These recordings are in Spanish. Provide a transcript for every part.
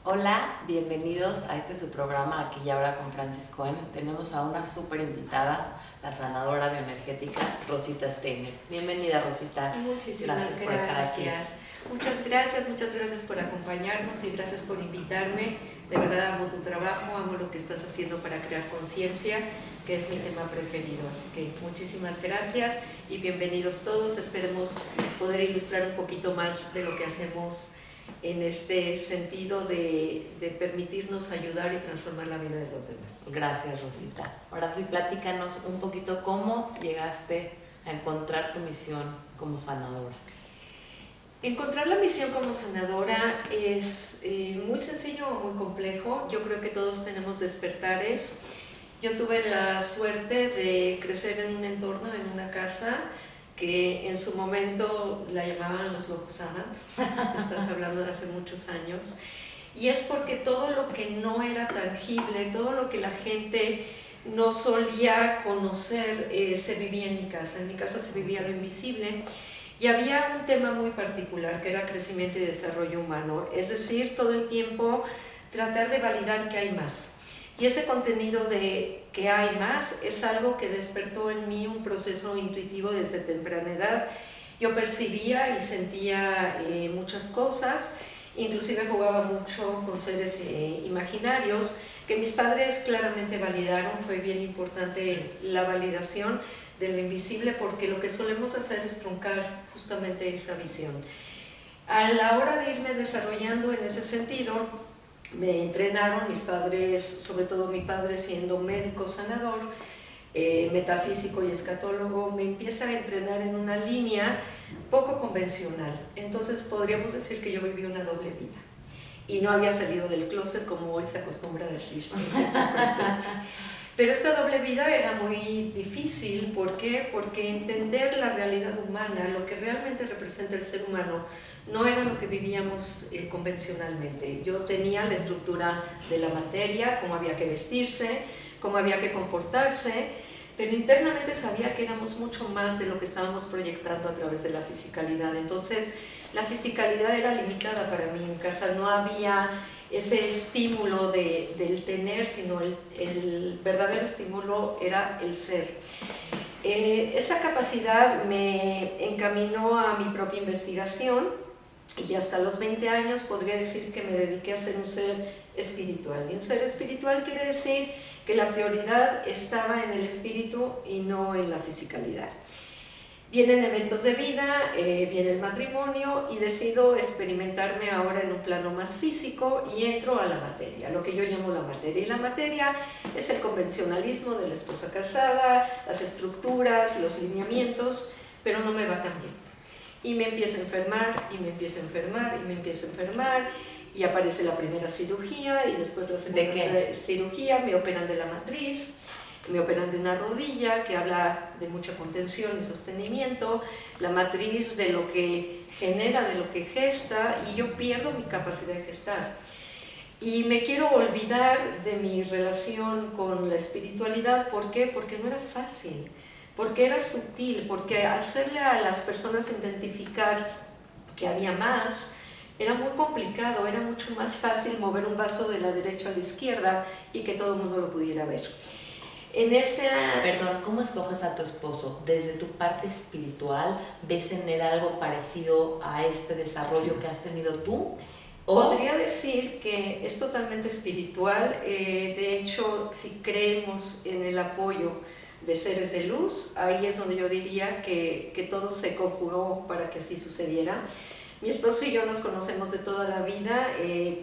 Hola, bienvenidos a su programa Aquí y Ahora con Francis Cohen. Tenemos a una súper invitada, la sanadora bioenergética Rosita Steiner. Bienvenida, Rosita. Muchísimas Gracias por estar aquí. Muchas gracias por acompañarnos y gracias por invitarme. De verdad amo tu trabajo, amo lo que estás haciendo para crear conciencia, que es mi tema preferido. Así que muchísimas gracias y bienvenidos todos. Esperemos poder ilustrar un poquito más de lo que hacemos en este sentido de permitirnos ayudar y transformar la vida de los demás. Gracias, Rosita. Ahora sí, platícanos un poquito cómo llegaste a encontrar tu misión como sanadora. Encontrar la misión como sanadora es muy sencillo o muy complejo. Yo creo que todos tenemos despertares. Yo tuve la suerte de crecer en un entorno, en una casa que en su momento la llamaban los Locos Adams. Estás hablando de hace muchos años. Y es porque todo lo que no era tangible, todo lo que la gente no solía conocer, se vivía en mi casa. En mi casa se vivía lo invisible. Y había un tema muy particular que era crecimiento y desarrollo humano, es decir, todo el tiempo tratar de validar que hay más. Y ese contenido de que hay más es algo que despertó en mí un proceso intuitivo desde temprana edad. Yo percibía y sentía muchas cosas, inclusive jugaba mucho con seres imaginarios que mis padres claramente validaron. Fue bien importante la validación de lo invisible, porque lo que solemos hacer es truncar justamente esa visión. A la hora de irme desarrollando en ese sentido, me entrenaron mis padres, sobre todo mi padre siendo médico sanador, metafísico y escatólogo, me empieza a entrenar en una línea poco convencional. Entonces podríamos decir que yo viví una doble vida y no había salido del closet, como hoy se acostumbra a decir. Pero esta doble vida era muy difícil. ¿Por qué? Porque entender la realidad humana, lo que realmente representa el ser humano, no era lo que vivíamos convencionalmente. Yo tenía la estructura de la materia, cómo había que vestirse, cómo había que comportarse, pero internamente sabía que éramos mucho más de lo que estábamos proyectando a través de la fisicalidad. Entonces, la fisicalidad era limitada para mí. En casa no había ese estímulo del tener, sino el verdadero estímulo era el ser. Esa capacidad me encaminó a mi propia investigación y hasta los 20 años podría decir que me dediqué a ser un ser espiritual. Y un ser espiritual quiere decir que la prioridad estaba en el espíritu y no en la fisicalidad. Vienen eventos de vida, viene el matrimonio y decido experimentarme ahora en un plano más físico y entro a la materia, lo que yo llamo la materia. Y la materia es el convencionalismo de la esposa casada, las estructuras, los lineamientos, pero no me va tan bien. Y me empiezo a enfermar, y me empiezo a enfermar, y me empiezo a enfermar, y aparece la primera cirugía, y después la segunda cirugía, me operan de la matriz. Me operan de una rodilla, que habla de mucha contención y sostenimiento, la matriz de lo que genera, de lo que gesta, y yo pierdo mi capacidad de gestar. Y me quiero olvidar de mi relación con la espiritualidad. ¿Por qué? Porque no era fácil, porque era sutil, porque hacerle a las personas identificar que había más era muy complicado. Era mucho más fácil mover un vaso de la derecha a la izquierda y que todo el mundo lo pudiera ver. Perdón, ¿cómo escoges a tu esposo? ¿Desde tu parte espiritual ves en él algo parecido a este desarrollo que has tenido tú? Podría decir que es totalmente espiritual. De hecho, si creemos en el apoyo de seres de luz, ahí es donde yo diría que todo se conjugó para que así sucediera. Mi esposo y yo nos conocemos de toda la vida,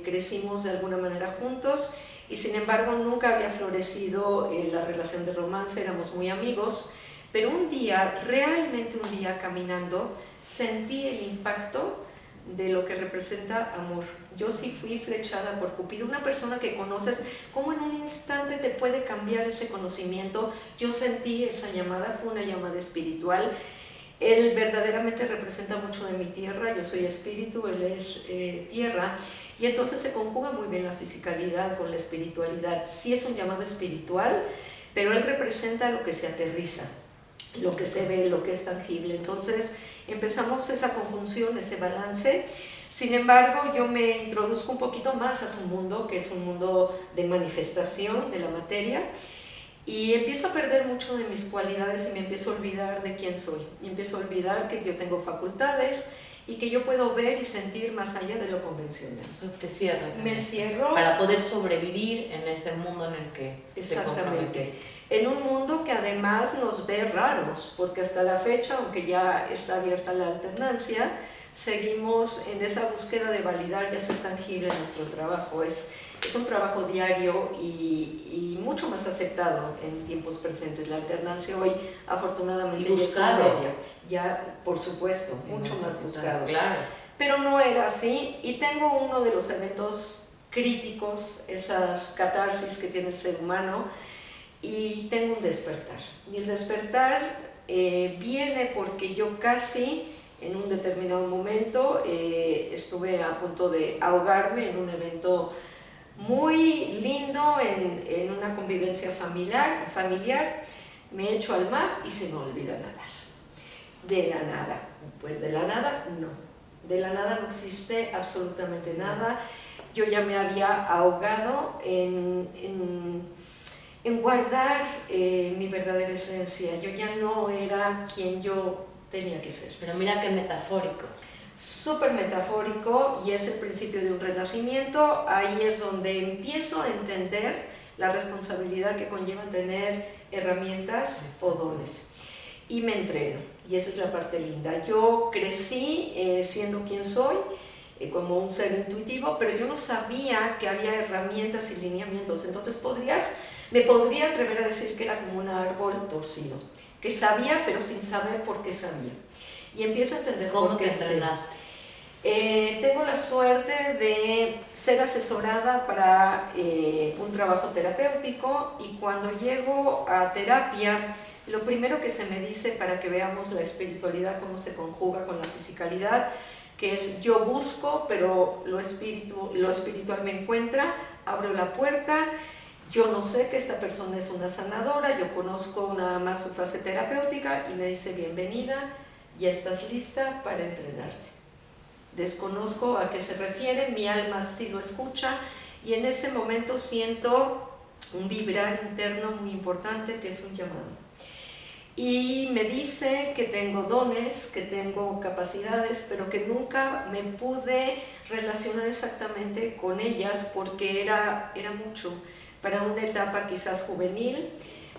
crecimos de alguna manera juntos, y sin embargo nunca había florecido la relación de romance. Éramos muy amigos, pero un día, realmente un día caminando, sentí el impacto de lo que representa amor. Yo sí fui flechada por Cupido, una persona que conoces, cómo en un instante te puede cambiar ese conocimiento. Yo sentí esa llamada, fue una llamada espiritual. Él verdaderamente representa mucho de mi tierra, yo soy espíritu, él es tierra. Y entonces se conjuga muy bien la fisicalidad con la espiritualidad. Sí es un llamado espiritual, pero él representa lo que se aterriza, lo que se ve, lo que es tangible. Entonces empezamos esa conjunción, ese balance. Sin embargo, yo me introduzco un poquito más a su mundo, que es un mundo de manifestación de la materia, y empiezo a perder mucho de mis cualidades y me empiezo a olvidar de quién soy. Y empiezo a olvidar que yo tengo facultades y que yo puedo ver y sentir más allá de lo convencional. Te cierras. Me cierro. Para poder sobrevivir en ese mundo en el que Exactamente. te comprometes. En un mundo que además nos ve raros, porque hasta la fecha, aunque ya está abierta la alternancia, seguimos en esa búsqueda de validar y hacer tangible nuestro trabajo. Es un trabajo diario y mucho más aceptado en tiempos presentes. La alternancia hoy, afortunadamente, y buscado. Ya, por supuesto, mucho más buscado. Claro. Pero no era así, y tengo uno de los eventos críticos, esas catarsis que tiene el ser humano, y tengo un despertar. Y el despertar viene porque yo casi en un determinado momento estuve a punto de ahogarme en un evento muy lindo, en una convivencia familiar. Me echo al mar y se me olvida nadar. De la nada. Pues de la nada, no. De la nada no existe absolutamente nada. Yo ya me había ahogado en guardar mi verdadera esencia. Yo ya no era quien yo tenía que ser. Pero mira qué metafórico. Súper metafórico, y es el principio de un renacimiento. Ahí es donde empiezo a entender la responsabilidad que conlleva tener herramientas o dones. Y me entreno, y esa es la parte linda. Yo crecí siendo quien soy, como un ser intuitivo, pero yo no sabía que había herramientas y lineamientos. Entonces me podría atrever a decir que era como un árbol torcido, que sabía pero sin saber por qué sabía. Y empiezo a entender ¿Cómo por qué te entrenaste? Tengo la suerte de ser asesorada para un trabajo terapéutico, y cuando llego a terapia, lo primero que se me dice, para que veamos la espiritualidad cómo se conjuga con la fisicalidad, que es: yo busco, pero lo espiritual me encuentra, abro la puerta. Yo no sé que esta persona es una sanadora, yo conozco nada más su fase terapéutica, y me dice: bienvenida, ya estás lista para entrenarte. Desconozco a qué se refiere, mi alma sí lo escucha, y en ese momento siento un vibrar interno muy importante, que es un llamado. Y me dice que tengo dones, que tengo capacidades, pero que nunca me pude relacionar exactamente con ellas, porque era mucho para una etapa quizás juvenil,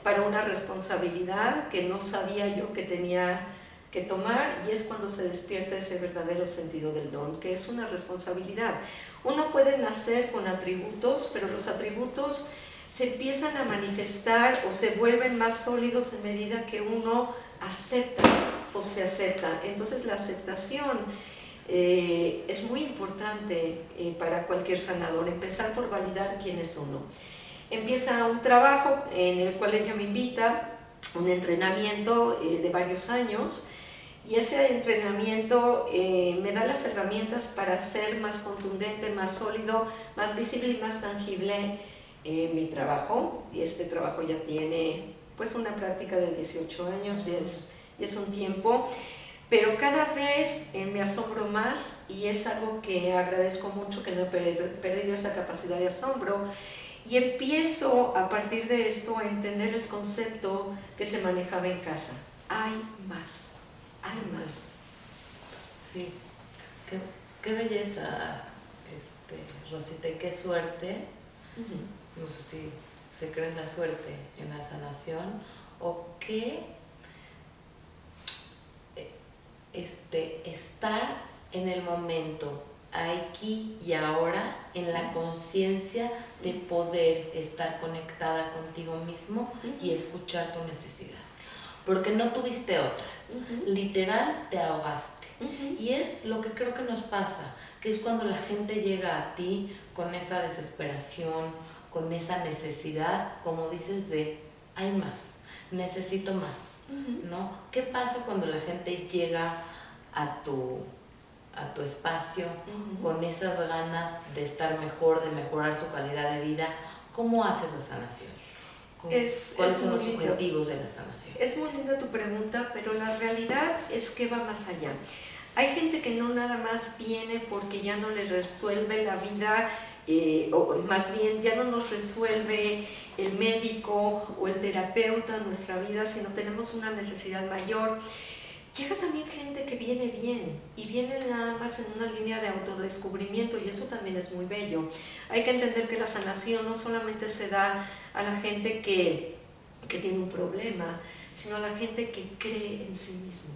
para una responsabilidad que no sabía yo que tenía que tomar, y es cuando se despierta ese verdadero sentido del don, que es una responsabilidad. Uno puede nacer con atributos, pero los atributos se empiezan a manifestar o se vuelven más sólidos en medida que uno acepta o se acepta. Entonces la aceptación es muy importante para cualquier sanador, empezar por validar quién es uno. Empieza un trabajo en el cual ella me invita, un entrenamiento de varios años, y ese entrenamiento me da las herramientas para ser más contundente, más sólido, más visible y más tangible mi trabajo. Y este trabajo ya tiene pues una práctica de 18 años, y es un tiempo, pero cada vez me asombro más, y es algo que agradezco mucho, que no he perdido esa capacidad de asombro. Y empiezo a partir de esto a entender el concepto que se manejaba en casa: hay más. Hay más. Sí, qué belleza, Rosita, y qué suerte. No sé si se cree en la suerte, en la sanación, o que estar en el momento, aquí y ahora, en la conciencia de poder estar conectada contigo mismo y escuchar tu necesidad. Porque no tuviste otra. Literal te ahogaste. Y es lo que creo que nos pasa, que es cuando la gente llega a ti con esa desesperación, con esa necesidad, como dices, de hay más, necesito más, ¿no? ¿Qué pasa cuando la gente llega a tu espacio con esas ganas de estar mejor, de mejorar su calidad de vida? ¿Cómo haces la sanación? ¿Cuáles son los objetivos de la sanación? Es muy linda tu pregunta, pero la realidad es que va más allá. Hay gente que no nada más viene porque ya no le resuelve la vida, o más bien ya no nos resuelve el médico o el terapeuta nuestra vida, sino tenemos una necesidad mayor. Llega también gente que viene bien y viene nada más en una línea de autodescubrimiento, y eso también es muy bello. Hay que entender que la sanación no solamente se da a la gente que tiene un problema, sino a la gente que cree en sí mismo,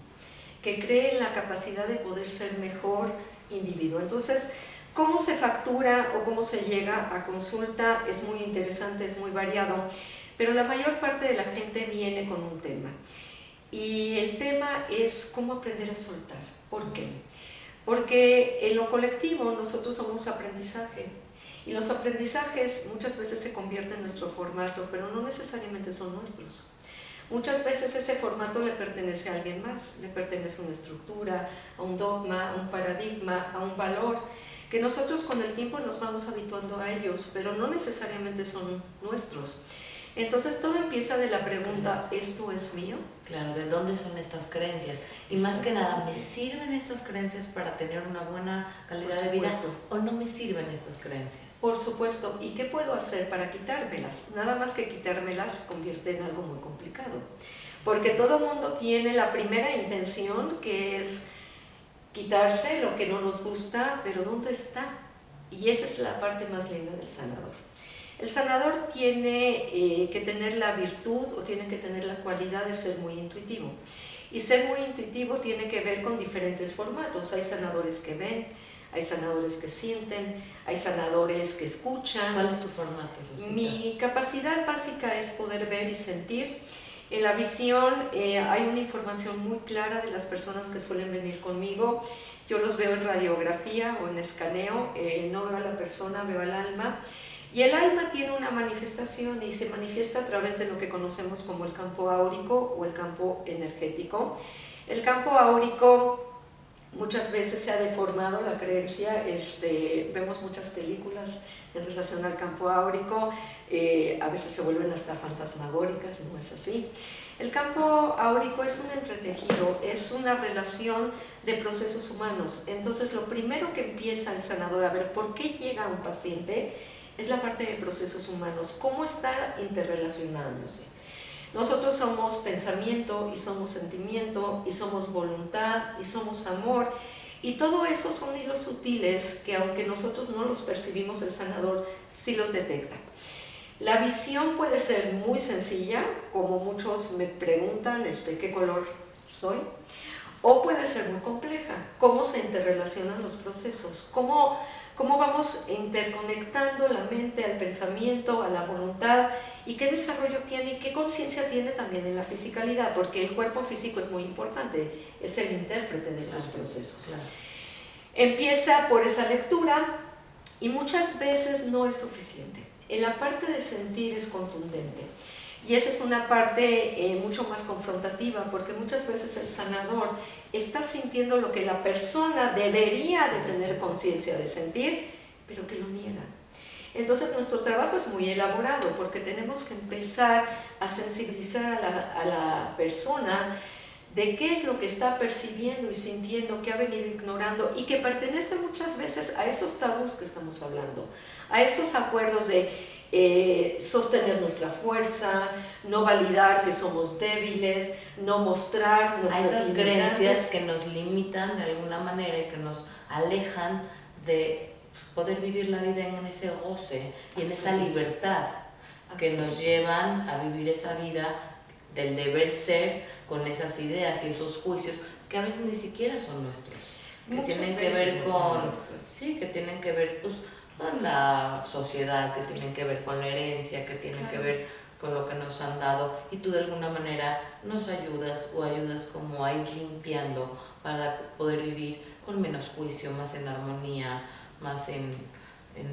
que cree en la capacidad de poder ser mejor individuo. Entonces, cómo se factura o cómo se llega a consulta es muy interesante, es muy variado, pero la mayor parte de la gente viene con un tema. Y el tema es cómo aprender a soltar. ¿Por qué? Porque en lo colectivo nosotros somos aprendizaje, y los aprendizajes muchas veces se convierten en nuestro formato, pero no necesariamente son nuestros. Muchas veces ese formato le pertenece a alguien más, le pertenece a una estructura, a un dogma, a un paradigma, a un valor, que nosotros con el tiempo nos vamos habituando a ellos, pero no necesariamente son nuestros. Entonces todo empieza de la pregunta, ¿esto es mío? Claro, ¿de dónde son estas creencias? Y más que nada, ¿me sirven estas creencias para tener una buena calidad de vida o no me sirven estas creencias? Por supuesto. ¿Y qué puedo hacer para quitármelas? Nada más que quitármelas se convierte en algo muy complicado. Porque todo mundo tiene la primera intención, que es quitarse lo que no nos gusta, pero ¿dónde está? Y esa es la parte más linda del sanador. El sanador tiene que tener la virtud o tiene que tener la cualidad de ser muy intuitivo. Y ser muy intuitivo tiene que ver con diferentes formatos. Hay sanadores que ven, hay sanadores que sienten, hay sanadores que escuchan. ¿Cuál es tu formato, Rosita? Mi capacidad básica es poder ver y sentir. En la visión hay una información muy clara de las personas que suelen venir conmigo. Yo los veo en radiografía o en escaneo, no veo a la persona, veo al alma. Y el alma tiene una manifestación y se manifiesta a través de lo que conocemos como el campo áurico o el campo energético. El campo áurico muchas veces se ha deformado la creencia, vemos muchas películas en relación al campo áurico, a veces se vuelven hasta fantasmagóricas, no es así. El campo áurico es un entretejido, es una relación de procesos humanos. Entonces lo primero que empieza el sanador a ver por qué llega un paciente es la parte de procesos humanos, cómo está interrelacionándose. Nosotros somos pensamiento y somos sentimiento y somos voluntad y somos amor, y todo eso son hilos sutiles que aunque nosotros no los percibimos, el sanador sí los detecta. La visión puede ser muy sencilla, como muchos me preguntan qué color soy, o puede ser muy compleja, cómo se interrelacionan los procesos, cómo vamos interconectando la mente al pensamiento, a la voluntad, y qué desarrollo tiene y qué conciencia tiene también en la fisicalidad, porque el cuerpo físico es muy importante, es el intérprete de estos procesos. Claro. Empieza por esa lectura y muchas veces no es suficiente. En la parte de sentir es contundente. Y esa es una parte mucho más confrontativa, porque muchas veces el sanador está sintiendo lo que la persona debería de tener conciencia de sentir, pero que lo niega. Entonces nuestro trabajo es muy elaborado, porque tenemos que empezar a sensibilizar a la persona de qué es lo que está percibiendo y sintiendo, que ha venido ignorando y que pertenece muchas veces a esos tabús que estamos hablando, a esos acuerdos de sostener nuestra fuerza, no validar que somos débiles, no mostrar nuestras esas creencias que nos limitan de alguna manera y que nos alejan de poder vivir la vida en ese goce y en esa libertad que nos llevan a vivir esa vida del deber ser con esas ideas y esos juicios que a veces ni siquiera son nuestros, que tienen que ver con que tienen que ver pues con la sociedad, que tienen que ver con la herencia, que tienen que ver con lo que nos han dado, y tú de alguna manera nos ayudas o ayudas como a ir limpiando para poder vivir con menos juicio, más en armonía, más en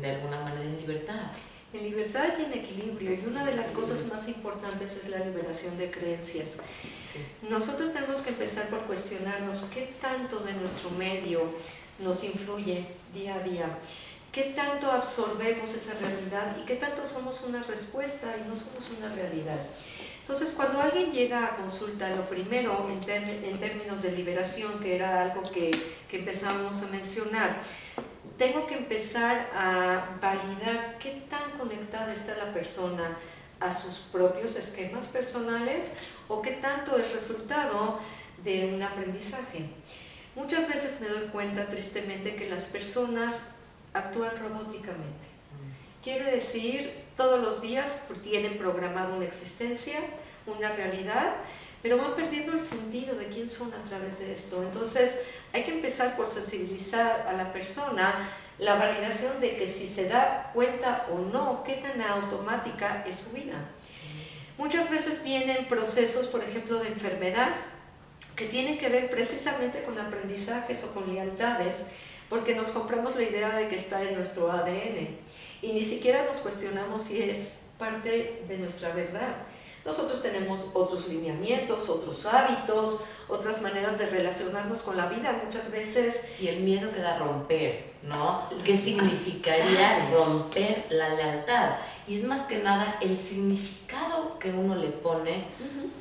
de alguna manera en libertad. En libertad y en equilibrio, y una de las cosas más importantes es la liberación de creencias. Sí. Nosotros tenemos que empezar por cuestionarnos qué tanto de nuestro medio nos influye día a día, qué tanto absorbemos esa realidad y qué tanto somos una respuesta y no somos una realidad. Entonces, cuando alguien llega a consulta, lo primero en términos de liberación, que era algo que empezábamos a mencionar, tengo que empezar a validar qué tan conectada está la persona a sus propios esquemas personales o qué tanto es resultado de un aprendizaje. Muchas veces me doy cuenta, tristemente, que las personas actúan robóticamente. Quiere decir, todos los días tienen programado una existencia, una realidad, pero van perdiendo el sentido de quién son a través de esto. Entonces, hay que empezar por sensibilizar a la persona la validación de que si se da cuenta o no, qué tan automática es su vida. Muchas veces vienen procesos, por ejemplo, de enfermedad, que tienen que ver precisamente con aprendizajes o con lealtades, porque nos compramos la idea de que está en nuestro ADN y ni siquiera nos cuestionamos si es parte de nuestra verdad. Nosotros tenemos otros lineamientos, otros hábitos, otras maneras de relacionarnos con la vida muchas veces. Y el miedo que da romper, ¿no? ¿Qué significaría romper la lealtad? Y es más que nada el significado que uno le pone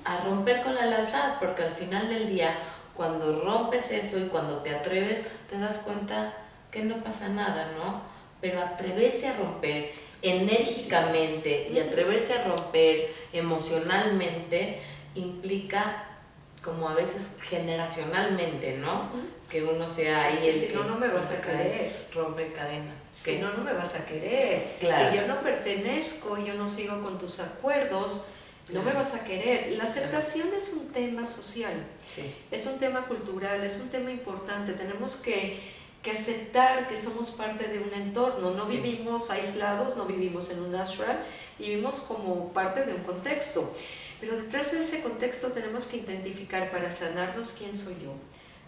a romper con la lealtad, porque al final del día, cuando rompes eso y cuando te atreves, te das cuenta que no pasa nada, ¿no? Pero atreverse a romper enérgicamente y atreverse a romper emocionalmente implica, como a veces generacionalmente, ¿no? Que uno sea ahí es que si no, no me vas a querer. Rompe cadenas. Si no, no me vas a querer. Claro. Si yo no pertenezco, yo no sigo con tus acuerdos, no me vas a querer. La aceptación es un tema social, es un tema cultural, es un tema importante. Tenemos que aceptar que somos parte de un entorno, no vivimos aislados, no vivimos en un ashram, vivimos como parte de un contexto. Pero detrás de ese contexto tenemos que identificar para sanarnos quién soy yo,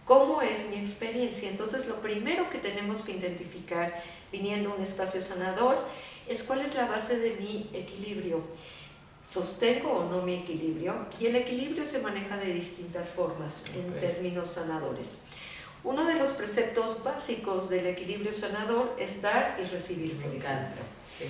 cómo es mi experiencia. Entonces, lo primero que tenemos que identificar viniendo a un espacio sanador es cuál es la base de mi equilibrio. ¿Sostengo o no mi equilibrio? Y el equilibrio se maneja de distintas formas en términos sanadores. Uno de los preceptos básicos del equilibrio sanador es dar y recibir. Me encanta. Sí.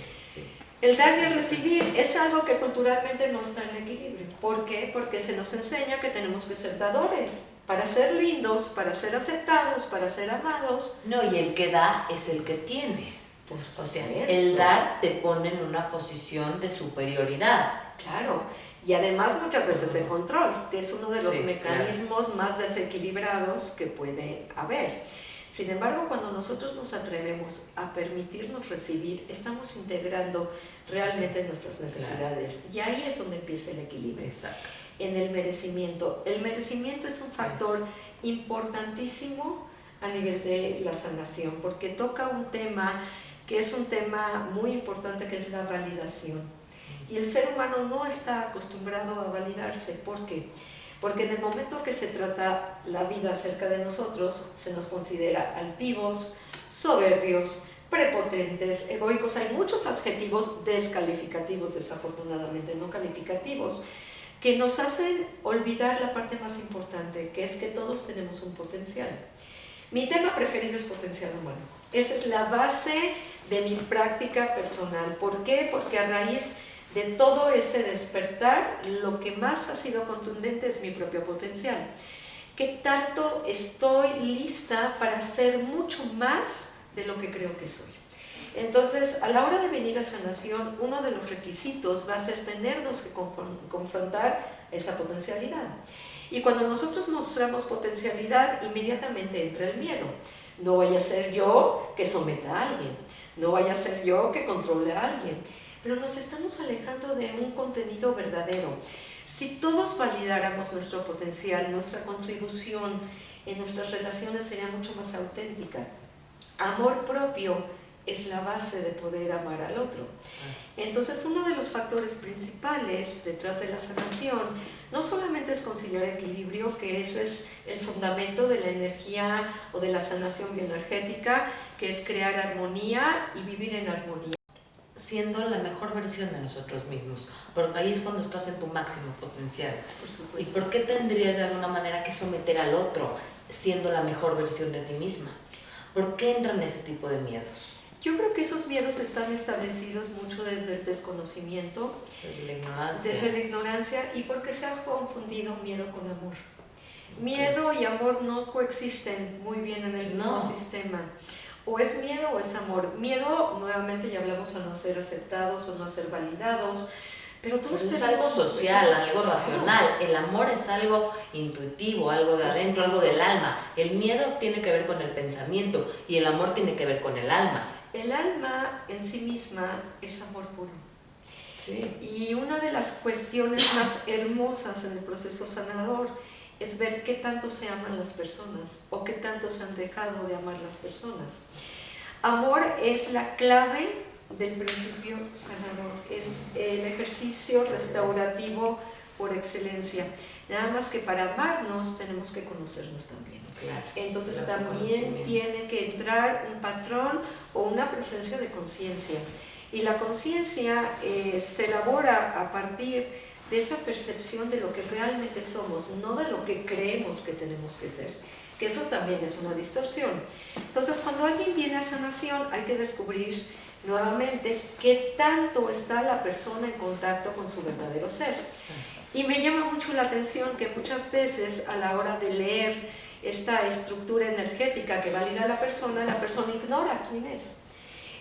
El dar y el recibir es algo que culturalmente no está en equilibrio. ¿Por qué? Porque se nos enseña que tenemos que ser dadores, para ser lindos, para ser aceptados, para ser amados. No, y el que da es el que tiene. O sea, el dar te pone en una posición de superioridad. Claro, y además muchas veces de control, que es uno de los mecanismos más desequilibrados que puede haber. Sin embargo, cuando nosotros nos atrevemos a permitirnos recibir, estamos integrando realmente nuestras necesidades. Y ahí es donde empieza el equilibrio. Exacto. En el merecimiento. El merecimiento es un factor importantísimo a nivel de la sanación, porque toca un tema que es un tema muy importante, que es la validación. Y el ser humano no está acostumbrado a validarse. ¿Por qué? Porque en el momento que se trata la vida acerca de nosotros, se nos considera altivos, soberbios, prepotentes, egoicos. Hay muchos adjetivos descalificativos, desafortunadamente, no calificativos, que nos hacen olvidar la parte más importante, que es que todos tenemos un potencial. Mi tema preferido es potencial humano. Esa es la base de mi práctica personal. ¿Por qué? Porque a raíz de todo ese despertar, lo que más ha sido contundente es mi propio potencial. ¿Qué tanto estoy lista para ser mucho más de lo que creo que soy? Entonces, a la hora de venir a sanación, uno de los requisitos va a ser tenernos que confrontar esa potencialidad. Y cuando nosotros mostramos potencialidad, inmediatamente entra el miedo. No vaya a ser yo que someta a alguien, no vaya a ser yo que controle a alguien. Pero nos estamos alejando de un contenido verdadero. Si todos validáramos nuestro potencial, nuestra contribución en nuestras relaciones sería mucho más auténtica. Amor propio es la base de poder amar al otro. Entonces, uno de los factores principales detrás de la sanación no solamente es conciliar equilibrio, que ese es el fundamento de la energía o de la sanación bioenergética, que es crear armonía y vivir en armonía. Siendo la mejor versión de nosotros mismos, porque ahí es cuando estás en tu máximo potencial. Por supuesto. ¿Y por qué tendrías de alguna manera que someter al otro siendo la mejor versión de ti misma? ¿Por qué entran ese tipo de miedos? Yo creo que esos miedos están establecidos mucho desde el desconocimiento, desde la ignorancia y porque se ha confundido miedo con amor. Miedo y amor no coexisten muy bien en el mismo sistema. O es miedo o es amor. Miedo, nuevamente ya hablamos, a no ser aceptados o no ser validados, pero todos es algo social, algo racional. El amor es algo intuitivo, algo de adentro, algo del alma. El miedo tiene que ver con el pensamiento y el amor tiene que ver con el alma. El alma en sí misma es amor puro. Sí. Y una de las cuestiones más hermosas en el proceso sanador es ver qué tanto se aman las personas o qué tanto se han dejado de amar las personas. Amor es la clave del principio sanador, es el ejercicio restaurativo por excelencia. Nada más que para amarnos tenemos que conocernos también. Claro, entonces también tiene que entrar un patrón o una presencia de conciencia. Y la conciencia se elabora a partir de esa percepción de lo que realmente somos, no de lo que creemos que tenemos que ser, que eso también es una distorsión. Entonces, cuando alguien viene a sanación, hay que descubrir nuevamente qué tanto está la persona en contacto con su verdadero ser. Y me llama mucho la atención que muchas veces a la hora de leer esta estructura energética que valida a la persona ignora quién es.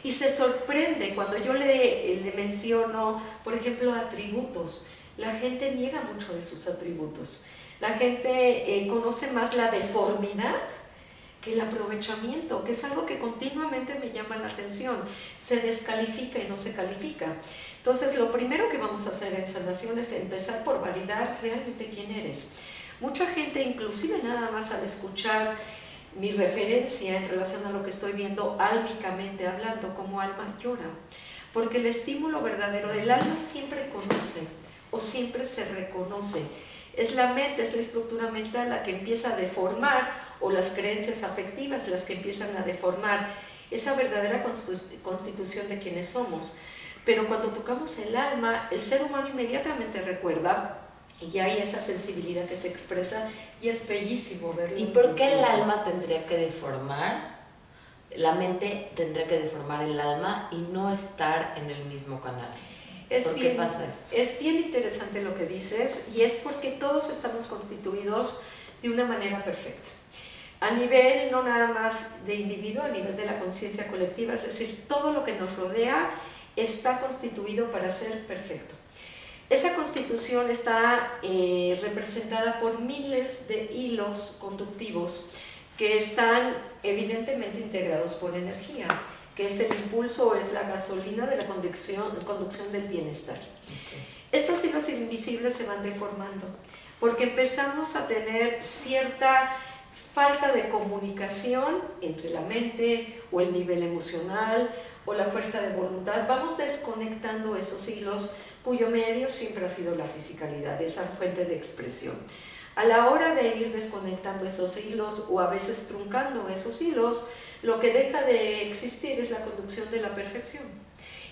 Y se sorprende cuando yo le menciono, por ejemplo, atributos. La gente niega mucho de sus atributos. La gente conoce más la deformidad que el aprovechamiento, que es algo que continuamente me llama la atención. Se descalifica y no se califica. Entonces, lo primero que vamos a hacer en sanación es empezar por validar realmente quién eres. Mucha gente, inclusive nada más al escuchar mi referencia en relación a lo que estoy viendo álmicamente hablando, como alma llora, porque el estímulo verdadero del alma siempre conoce o siempre se reconoce. Es la mente, es la estructura mental la que empieza a deformar, o las creencias afectivas las que empiezan a deformar esa verdadera constitución de quienes somos. Pero cuando tocamos el alma, el ser humano inmediatamente recuerda, y hay esa sensibilidad que se expresa, y es bellísimo verlo. ¿Y por qué el alma tendría que deformar? La mente tendría que deformar el alma y no estar en el mismo canal. ¿Por qué pasa esto? Es bien interesante lo que dices, y es porque todos estamos constituidos de una manera perfecta. A nivel no nada más de individuo, a nivel de la conciencia colectiva, es decir, todo lo que nos rodea está constituido para ser perfecto. Esa constitución está representada por miles de hilos conductivos que están evidentemente integrados por energía, que es el impulso o es la gasolina de la conducción del bienestar. Okay. Estos hilos invisibles se van deformando porque empezamos a tener cierta falta de comunicación entre la mente o el nivel emocional o la fuerza de voluntad. Vamos desconectando esos hilos cuyo medio siempre ha sido la fisicalidad, esa fuente de expresión. A la hora de ir desconectando esos hilos o a veces truncando esos hilos, lo que deja de existir es la conducción de la perfección.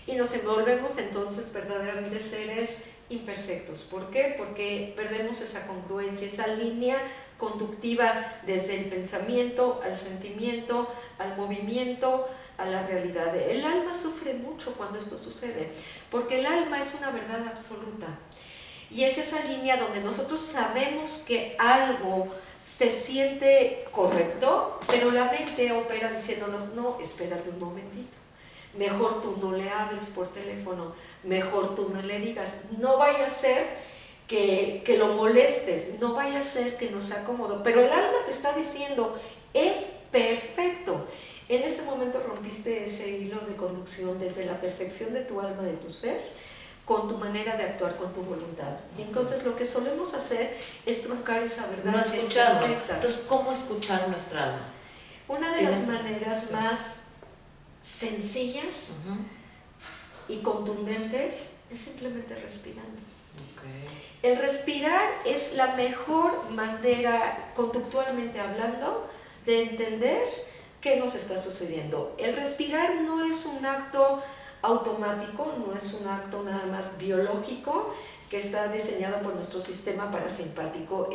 Y nos envolvemos entonces verdaderamente seres imperfectos. ¿Por qué? Porque perdemos esa congruencia, esa línea conductiva desde el pensamiento al sentimiento, al movimiento, a la realidad. El alma sufre mucho cuando esto sucede, porque el alma es una verdad absoluta. Y es esa línea donde nosotros sabemos que algo se siente correcto, pero la mente opera diciéndonos, no, espérate un momentito. Mejor tú no le hables por teléfono, mejor tú no le digas, no vaya a ser que lo molestes, no vaya a ser que no sea cómodo, pero el alma te está diciendo, es perfecto. En ese momento rompiste ese hilo de conducción desde la perfección de tu alma, de tu ser, con tu manera de actuar, con tu voluntad. Y entonces lo que solemos hacer es truncar esa verdad. No escucharnos. Entonces, ¿cómo escuchar nuestra alma? Una de las maneras más sencillas y contundentes es simplemente respirando. El respirar es la mejor manera, conductualmente hablando, de entender qué nos está sucediendo. El respirar no es un acto automático, no es un acto nada más biológico que está diseñado por nuestro sistema parasimpático.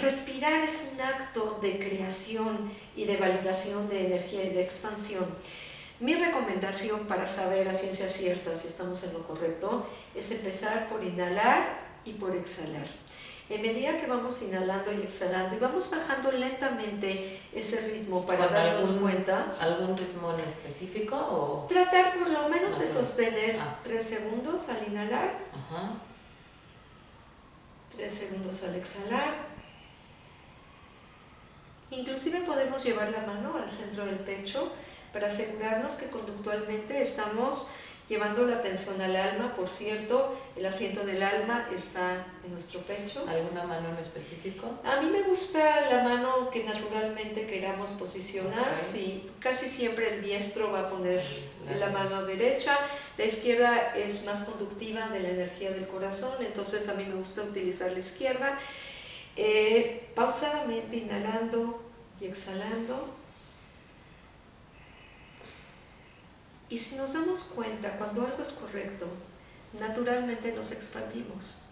respirar es un acto de creación y de validación de energía y de expansión. Mi recomendación para saber a ciencia cierta si estamos en lo correcto es empezar por inhalar y por exhalar. En medida que vamos inhalando y exhalando y vamos bajando lentamente ese ritmo para darnos cuenta. ¿Algún ritmo en específico? O tratar por lo menos de sostener 3 segundos al inhalar, 3 segundos al exhalar. Inclusive podemos llevar la mano al centro del pecho para asegurarnos que conductualmente estamos llevando la atención al alma. Por cierto, el asiento del alma está en nuestro pecho. ¿Alguna mano en específico? A mí me gusta la mano que naturalmente queramos posicionar. Okay. Sí, casi siempre el diestro va a poner la mano derecha. La izquierda es más conductiva de la energía del corazón, entonces a mí me gusta utilizar la izquierda. Pausadamente inhalando y exhalando. Y si nos damos cuenta, cuando algo es correcto, naturalmente nos expandimos.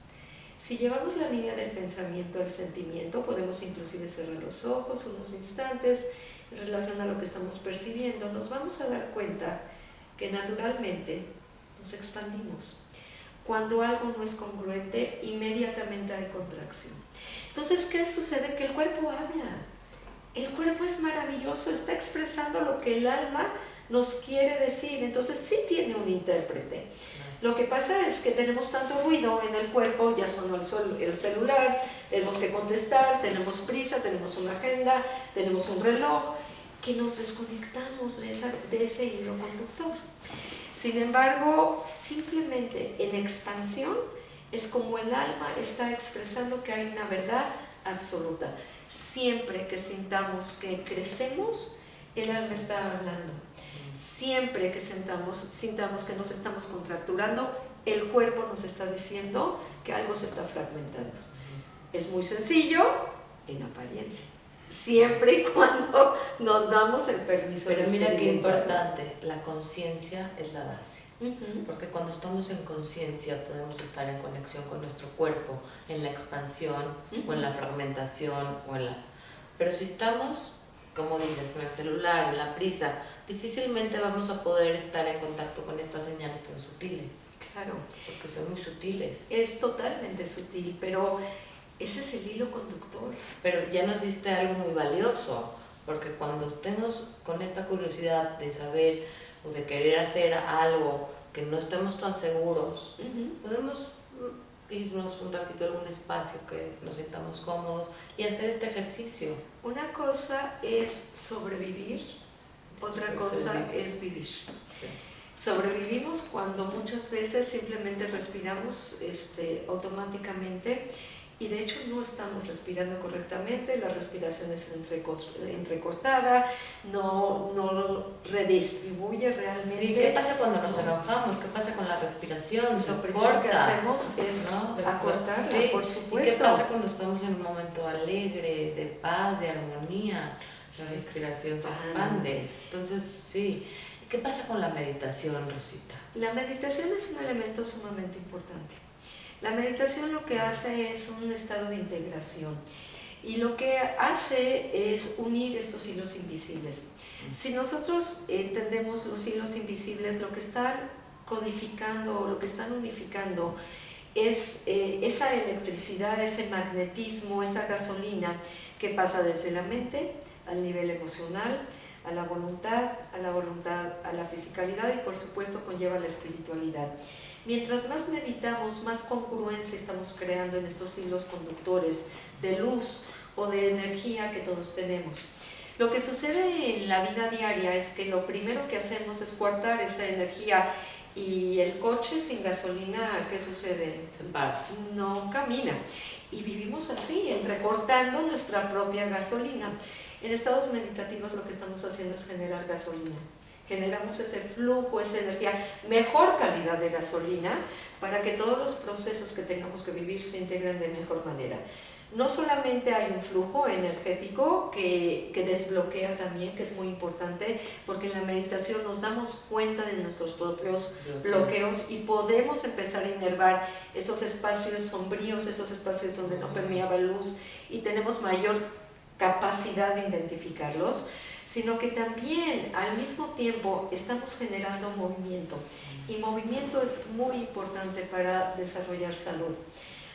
Si llevamos la línea del pensamiento al sentimiento, podemos inclusive cerrar los ojos unos instantes en relación a lo que estamos percibiendo. Nos vamos a dar cuenta que naturalmente nos expandimos. Cuando algo no es congruente, inmediatamente hay contracción. Entonces, ¿qué sucede? Que el cuerpo habla. El cuerpo es maravilloso, está expresando lo que el alma nos quiere decir, entonces sí tiene un intérprete. Lo que pasa es que tenemos tanto ruido en el cuerpo, ya sonó el celular, tenemos que contestar, tenemos prisa, tenemos una agenda, tenemos un reloj, que nos desconectamos de ese hilo conductor. Sin embargo, simplemente en expansión es como el alma está expresando que hay una verdad absoluta. Siempre que sintamos que crecemos, el alma está hablando. Siempre que sintamos que nos estamos contracturando, el cuerpo nos está diciendo que algo se está fragmentando. Es muy sencillo en apariencia, siempre y cuando nos damos el permiso. Pero mira qué importante, la conciencia es la base. Porque cuando estamos en conciencia podemos estar en conexión con nuestro cuerpo, en la expansión o en la fragmentación pero si estamos, como dices, en el celular, en la prisa, difícilmente vamos a poder estar en contacto con estas señales tan sutiles. Claro. Porque son muy sutiles. Es totalmente sutil, pero ese es el hilo conductor. Pero ya nos diste algo muy valioso, porque cuando estemos con esta curiosidad de saber o de querer hacer algo que no estemos tan seguros, podemos irnos un ratito a algún espacio que nos sintamos cómodos y hacer este ejercicio. Una cosa es sobrevivir, otra cosa es vivir. Sí. Sobrevivimos cuando muchas veces simplemente respiramos automáticamente y de hecho no estamos respirando correctamente, la respiración es entrecortada, no redistribuye realmente. Sí, ¿qué pasa cuando nos enojamos? ¿Qué pasa con la respiración? Lo primero que hacemos es acortarla, sí, por supuesto. ¿Y qué pasa cuando estamos en un momento alegre, de paz, de armonía? La respiración se expande. Entonces, sí. ¿Qué pasa con la meditación, Rosita? La meditación es un elemento sumamente importante. La meditación lo que hace es un estado de integración y lo que hace es unir estos hilos invisibles. Si nosotros entendemos los hilos invisibles, lo que están codificando, lo que están unificando es esa electricidad, ese magnetismo, esa gasolina que pasa desde la mente al nivel emocional, a la voluntad, a la fisicalidad y por supuesto conlleva la espiritualidad. Mientras más meditamos, más congruencia estamos creando en estos hilos conductores de luz o de energía que todos tenemos. Lo que sucede en la vida diaria es que lo primero que hacemos es coartar esa energía y el coche sin gasolina, ¿qué sucede? Se para. No camina. Y vivimos así, entrecortando nuestra propia gasolina. En estados meditativos lo que estamos haciendo es generar gasolina. Generamos ese flujo, esa energía, mejor calidad de gasolina para que todos los procesos que tengamos que vivir se integren de mejor manera. No solamente hay un flujo energético que desbloquea también, que es muy importante, porque en la meditación nos damos cuenta de nuestros propios bloqueos y podemos empezar a inervar esos espacios sombríos, esos espacios donde no permeaba luz, y tenemos mayor capacidad de identificarlos, sino que también al mismo tiempo estamos generando movimiento, y movimiento es muy importante para desarrollar salud.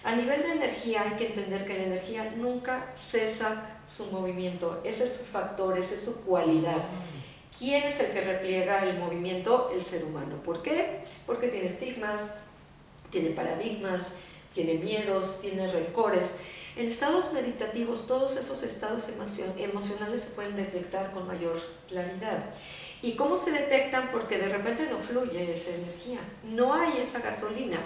A nivel de energía hay que entender que la energía nunca cesa su movimiento, ese es su factor, esa es su cualidad. ¿Quién es el que repliega el movimiento? El ser humano. ¿Por qué? Porque tiene estigmas, tiene paradigmas, tiene miedos, tiene rencores. En estados meditativos todos esos estados emocionales se pueden detectar con mayor claridad. ¿Y cómo se detectan? Porque de repente no fluye esa energía, no hay esa gasolina,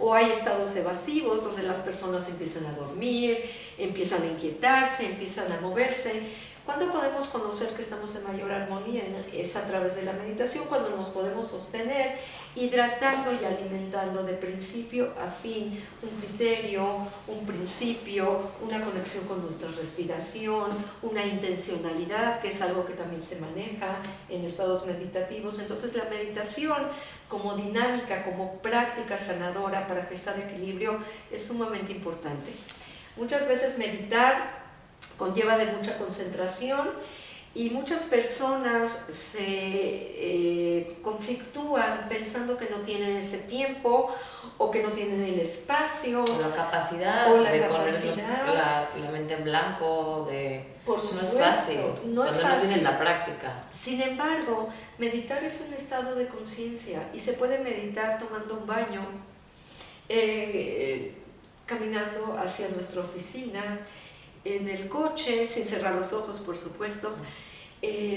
o hay estados evasivos donde las personas empiezan a dormir, empiezan a inquietarse, empiezan a moverse. ¿Cuándo podemos conocer que estamos en mayor armonía? Es a través de la meditación, cuando nos podemos sostener, hidratando y alimentando de principio a fin un criterio, un principio, una conexión con nuestra respiración, una intencionalidad, que es algo que también se maneja en estados meditativos. Entonces la meditación como dinámica, como práctica sanadora para gestar equilibrio es sumamente importante. Muchas veces meditar conlleva de mucha concentración y muchas personas se conflictúan pensando que no tienen ese tiempo o que no tienen el espacio o la capacidad de poner la mente en blanco, por supuesto, no es fácil no es cuando fácil. no tienen la práctica. Sin embargo, meditar es un estado de conciencia y se puede meditar tomando un baño, caminando hacia nuestra oficina, en el coche, sin cerrar los ojos, por supuesto,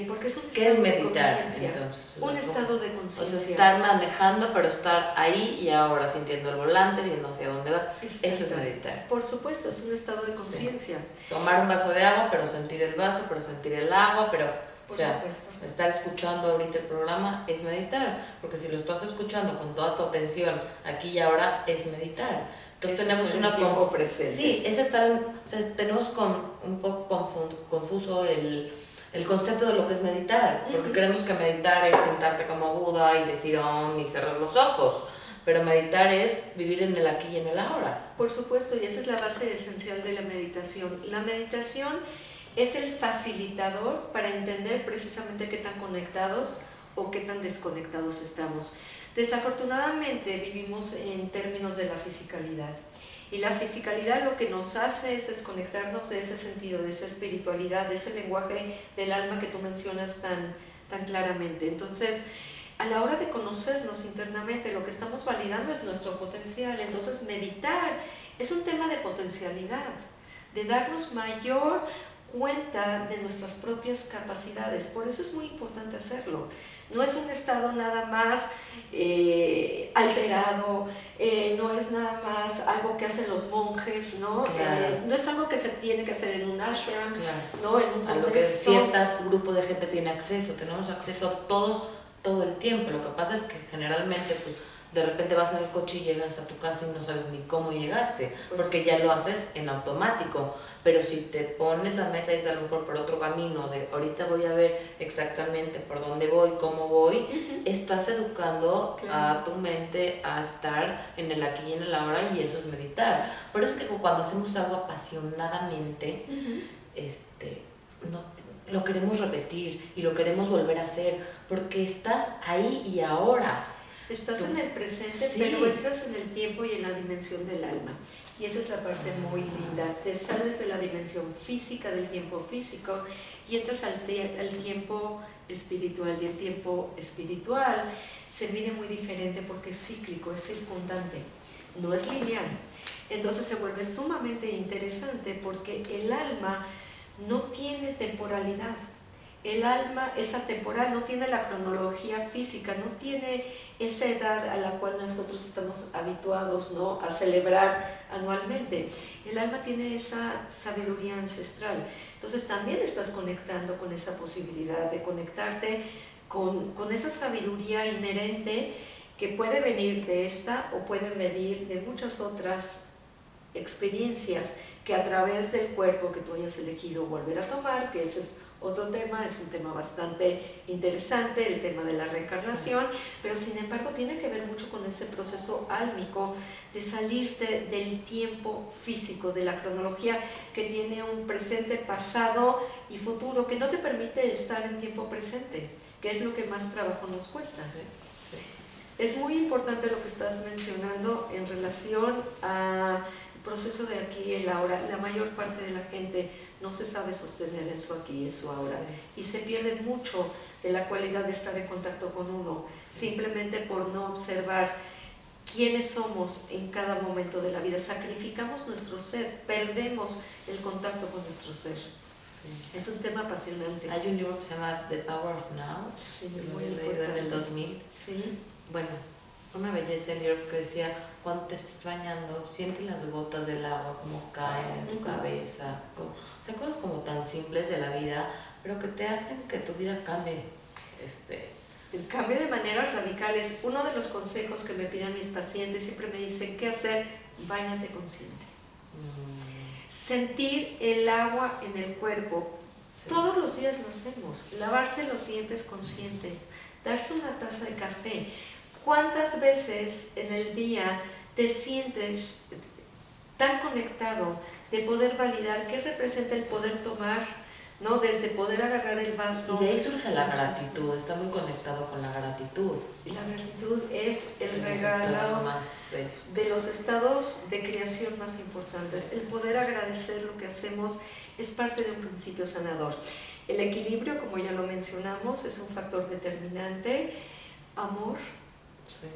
porque es un ¿Qué estado es meditar, de conciencia. entonces? Un estado de O conciencia. sea, estar manejando, pero estar ahí y ahora, sintiendo el volante, viendo hacia dónde va. Eso es meditar. Por supuesto, es un estado de conciencia. Sí. Tomar un vaso de agua, pero sentir el vaso, pero sentir el agua, pero... Por o sea, supuesto. Estar escuchando ahorita el programa es meditar, porque si lo estás escuchando con toda tu atención aquí y ahora, es meditar. Entonces tenemos una tiempo presente. Sí, es estar, o sea, tenemos un poco confuso el concepto de lo que es meditar, porque creemos que meditar es sentarte como Buda y decir Om y cerrar los ojos, pero meditar es vivir en el aquí y en el ahora. Por supuesto, y esa es la base esencial de la meditación. La meditación es el facilitador para entender precisamente qué tan conectados o qué tan desconectados estamos. Desafortunadamente vivimos en términos de la fisicalidad, y la fisicalidad lo que nos hace es desconectarnos de ese sentido, de esa espiritualidad, de ese lenguaje del alma que tú mencionas tan claramente. Entonces, a la hora de conocernos internamente, lo que estamos validando es nuestro potencial. Entonces, meditar es un tema de potencialidad, de darnos mayor cuenta de nuestras propias capacidades. Por eso es muy importante hacerlo. No es un estado nada más alterado, no es nada más algo que hacen los monjes, ¿no? Claro. No es algo que se tiene que hacer en un ashram, claro. ¿no? En un contexto. A lo que cierto grupo de gente tiene acceso. Tenemos acceso a todos todo el tiempo. Lo que pasa es que generalmente, pues, de repente vas en el coche y llegas a tu casa y no sabes ni cómo llegaste, porque ya lo haces en automático. Pero si te pones la meta y a lo mejor por otro camino, de ahorita voy a ver exactamente por dónde voy, cómo voy, estás educando a tu mente a estar en el aquí y en el ahora, y eso es meditar. Por eso es que cuando hacemos algo apasionadamente, lo queremos repetir y lo queremos volver a hacer, porque estás ahí y ahora. Estás en el presente, sí, pero entras en el tiempo y en la dimensión del alma. Y esa es la parte muy linda. Te sales de la dimensión física, del tiempo físico, y entras al tiempo espiritual. Y el tiempo espiritual se mide muy diferente porque es cíclico, es circundante, no es lineal. Entonces se vuelve sumamente interesante porque el alma no tiene temporalidad. El alma es atemporal, no tiene la cronología física, no tiene esa edad a la cual nosotros estamos habituados, ¿no?, a celebrar anualmente. El alma tiene esa sabiduría ancestral. Entonces también estás conectando con esa posibilidad de conectarte con esa sabiduría inherente que puede venir de esta o puede venir de muchas otras experiencias que a través del cuerpo que tú hayas elegido volver a tomar, que ese es otro tema, es un tema bastante interesante, el tema de la reencarnación, sí. Pero sin embargo tiene que ver mucho con ese proceso álmico de salirte del tiempo físico, de la cronología que tiene un presente, pasado y futuro, que no te permite estar en tiempo presente, que es lo que más trabajo nos cuesta. Sí, sí. Es muy importante lo que estás mencionando en relación al proceso de aquí y el ahora. La mayor parte de la gente no se sabe sostener en su aquí y en su ahora, sí. Y se pierde mucho de la cualidad de estar en contacto con uno, sí. Simplemente por no observar quiénes somos en cada momento de la vida. Sacrificamos nuestro ser, perdemos el contacto con nuestro ser. Sí. Es un tema apasionante. Hay un libro que se llama The Power of Now, sí, lo he leído en el 2000. Sí. Bueno, una belleza el libro que decía, cuando te estés bañando, siente las gotas del agua como caen en tu cabeza, o sea, cosas como tan simples de la vida, pero que te hacen que tu vida cambie. El cambio de maneras radicales. Uno de los consejos que me piden mis pacientes, siempre me dicen, ¿qué hacer? Báñate consciente. Sentir el agua en el cuerpo. Sí. Todos los días lo hacemos. Lavarse los dientes consciente, darse una taza de café. ¿Cuántas veces en el día te sientes tan conectado de poder validar qué representa el poder tomar, ¿no? Desde poder agarrar el vaso. Y de ahí surge la gratitud, está muy conectado con la gratitud. Y la gratitud es el regalo de los estados de creación más importantes. Sí. El poder agradecer lo que hacemos es parte de un principio sanador. El equilibrio, como ya lo mencionamos, es un factor determinante. Amor, sí.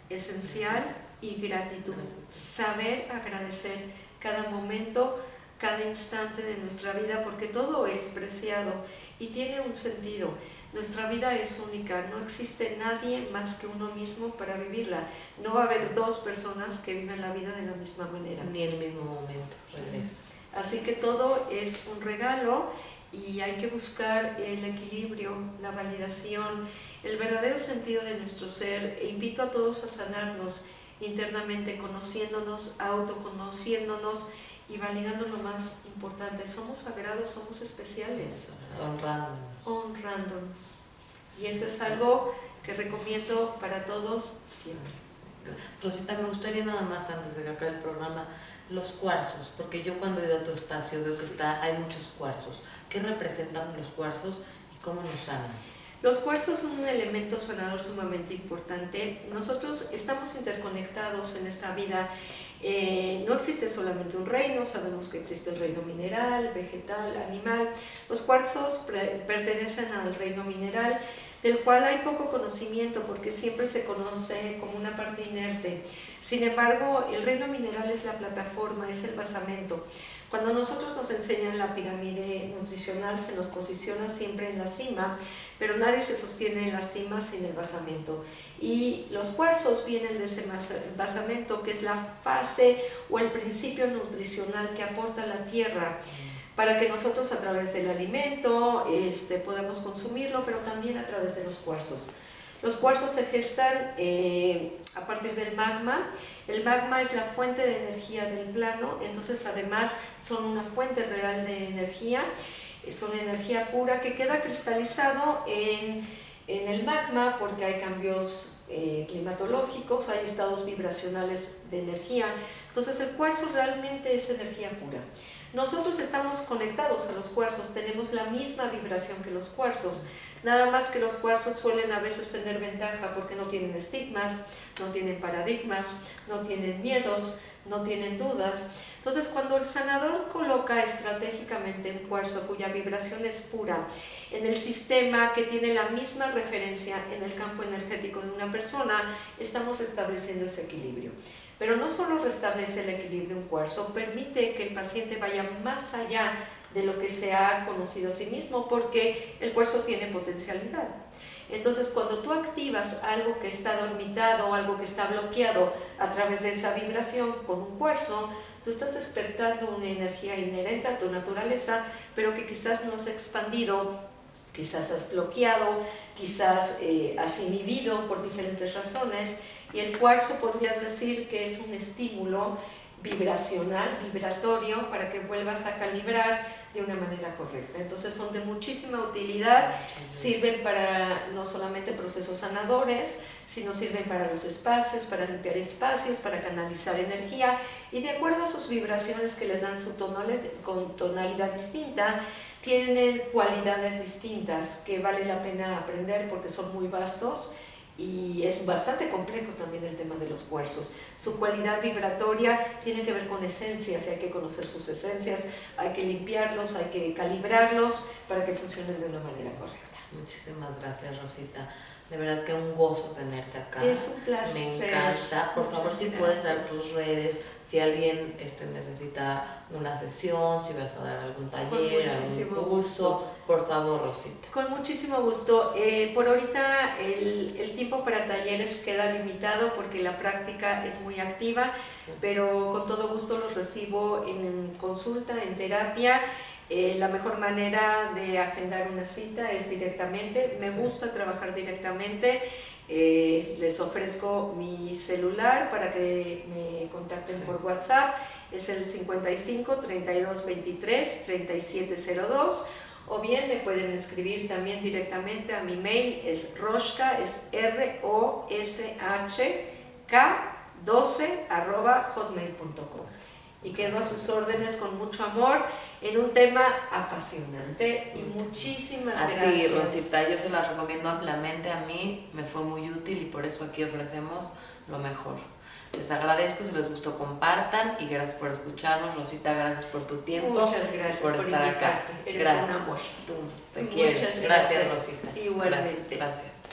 Esencial, y gratitud. Saber agradecer cada momento, cada instante de nuestra vida, porque todo es preciado y tiene un sentido. Nuestra vida es única, no existe nadie más que uno mismo para vivirla. No va a haber dos personas que vivan la vida de la misma manera. Ni en el mismo momento, regresa. Así que todo es un regalo y hay que buscar el equilibrio, la validación, el verdadero sentido de nuestro ser. E invito a todos a sanarnos internamente, conociéndonos, autoconociéndonos y validando lo más importante. Somos sagrados, somos especiales. Honrándonos. Y eso es algo que recomiendo para todos siempre. Rosita, me gustaría nada más antes de que acabe el programa, los cuarzos, porque yo cuando he ido a tu espacio veo que hay muchos cuarzos. ¿Qué representan los cuarzos y cómo nos sanan? Los cuarzos son un elemento sanador sumamente importante. Nosotros estamos interconectados en esta vida. No existe solamente un reino, sabemos que existe el reino mineral, vegetal, animal. Los cuarzos pertenecen al reino mineral, del cual hay poco conocimiento porque siempre se conoce como una parte inerte. Sin embargo, el reino mineral es la plataforma, es el basamento. Cuando nosotros nos enseñan la pirámide nutricional, se nos posiciona siempre en la cima, pero nadie se sostiene en la cima sin el basamento. Y los cuarzos vienen de ese basamento, que es la fase o el principio nutricional que aporta la tierra, para que nosotros a través del alimento podamos consumirlo, pero también a través de los cuarzos. Los cuarzos se gestan a partir del magma. El magma es la fuente de energía del plano, entonces además son una fuente real de energía, son energía pura que queda cristalizado en el magma porque hay cambios climatológicos, hay estados vibracionales de energía. Entonces el cuarzo realmente es energía pura. Nosotros estamos conectados a los cuarzos, tenemos la misma vibración que los cuarzos, nada más que los cuarzos suelen a veces tener ventaja porque no tienen estigmas, no tienen paradigmas, no tienen miedos, no tienen dudas. Entonces, cuando el sanador coloca estratégicamente un cuarzo cuya vibración es pura en el sistema que tiene la misma referencia en el campo energético de una persona, estamos restableciendo ese equilibrio. Pero no solo restablece el equilibrio un cuarzo, permite que el paciente vaya más allá de lo que se ha conocido a sí mismo, porque el cuarzo tiene potencialidad. Entonces, cuando tú activas algo que está dormitado, algo que está bloqueado a través de esa vibración con un cuarzo, tú estás despertando una energía inherente a tu naturaleza, pero que quizás no has expandido, quizás has bloqueado, quizás has inhibido por diferentes razones. Y el cuarzo podrías decir que es un estímulo vibracional, vibratorio, para que vuelvas a calibrar de una manera correcta. Entonces son de muchísima utilidad, sirven para no solamente procesos sanadores, sino sirven para los espacios, para limpiar espacios, para canalizar energía, y de acuerdo a sus vibraciones que les dan su con tonalidad distinta, tienen cualidades distintas que vale la pena aprender porque son muy vastos. Y es bastante complejo también el tema de los cuarzos. Su cualidad vibratoria tiene que ver con esencias, y hay que conocer sus esencias, hay que limpiarlos, hay que calibrarlos para que funcionen de una manera correcta. Muchísimas gracias, Rosita. De verdad que un gozo tenerte acá. Es un placer. Me encanta. Por favor, si puedes dar tus redes, si alguien necesita una sesión, si vas a dar algún taller, algún curso, por favor, Rosita. Con muchísimo gusto. Por ahorita el tiempo para talleres queda limitado porque la práctica es muy activa, sí, pero con todo gusto los recibo en consulta, en terapia. La mejor manera de agendar una cita es directamente. Me gusta trabajar directamente. Les ofrezco mi celular para que me contacten por WhatsApp. Es el 55 32 23 3702. O bien me pueden escribir también directamente a mi mail, es roshka, es roshk12@hotmail.com. Y quedo a sus órdenes con mucho amor en un tema apasionante. Y muchísimas gracias. A ti, Rosita, yo se las recomiendo ampliamente. A mí me fue muy útil y por eso aquí ofrecemos lo mejor. Les agradezco, si les gustó compartan y gracias por escucharnos. Rosita, gracias por tu tiempo. Muchas gracias por estar acá. Eres gracias. un amor. Tú te quieres. Gracias, Rosita. Igualmente. Gracias.